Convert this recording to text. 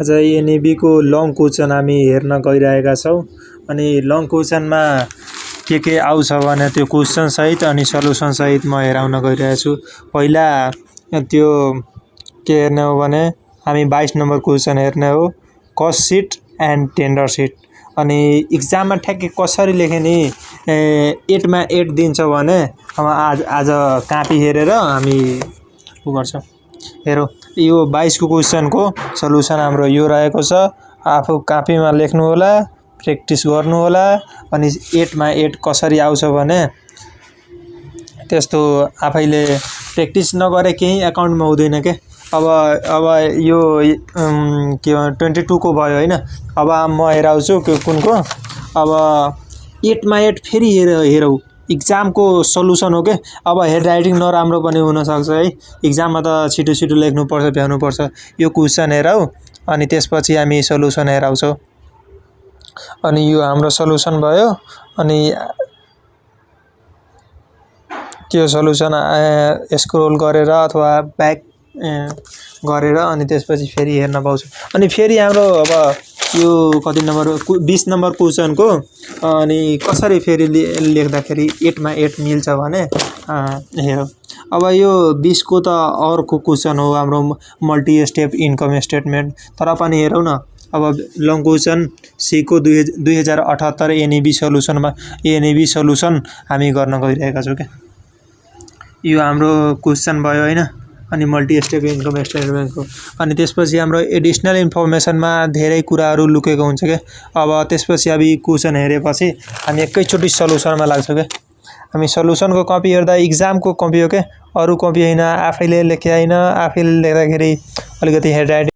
आज एनईबी को long question हामी हेर्न गइरहेका छौं अनि लङ क्वेसनमा के आउँछ भने त्यो क्वेसन सहित अनि सल्युसन सहित म हेराउन गइरहेको छु। पहिला त्यो के हेर्ने हो भने हामी 22 नम्बर क्वेसन हेर्ने हो, cost seat and tender seat. अनि एक्जाममा ठ्याक्कै कसरी लेखे नि 8 मा 8 दिन्छ भने आज कापी हेरेर हामी उ गर्छौं। हेरौ यो 22 को क्वेसन को सल्युसन हाम्रो यो रहेको छ। आफू कापीमा लेख्नु होला, प्र्याक्टिस गर्नु होला अनि 8 मा 8 कसरी आउँछ भने त्यस्तो आफैले प्र्याक्टिस नगरे केही अकाउन्टमा हुँदैन के। अब यो के 22 को भयो हैन। अब म हेराउँछु कुनको। अब 8 मा 8 फेरि हेरौ एक्जाम को सल्युसन हो के। अब हेड राइटिङ नराम्रो पनि हुन सक्छ है। एक्जाममा त छिटो छिटो लेख्नु पर्छ, भ्याउनु पर्छ। यो क्वेसन हेरौ अनि त्यसपछि हामी सल्युसन हेराउँछौ। अनि यो हाम्रो सल्युसन भयो। अनि त्यो सल्युसन स्क्रोल गरेर अथवा ब्याक गरेर अनि त्यसपछि फेरि हेर्न पाउँछौ। अनि फेरि हाम्रो अब यो कति नम्बर 20 नम्बर क्वेसन को अनि कसरी फेरि लेख्दाखेरि 8 मा 8 मिल्छ भने हेरौ। अब यो 20 को त अर्को क्वेसन हो हाम्रो मल्टी स्टेप इन्कम स्टेटमेन्ट। तर पनि हेरौ न। अब लङ क्वेसन सी को 2078 एनईबी सल्युसनमा एनईबी सल्युसन हामी गर्न गइरहेका छौं के। यो हाम्रो क्वेसन भयो हैन। अनि मल्टी स्टेप इन्कम स्टेटमेन्टको अनि त्यसपछि हाम्रो एडिशनल इन्फर्मेसनमा धेरै कुराहरु लुकेको हुन्छ के। अब त्यसपछि अब क्वेसन हेरेपछि हामी एकैचोटी सल्युसनमा लाग्छौं के। हामी सल्युसनको कपी हेर्दा एक्जामको कपी हो के, अरु कपी हैन। आफैले लेखे हैन। आफैले लेख्दाखेरि अलिकति हेड राइटिङ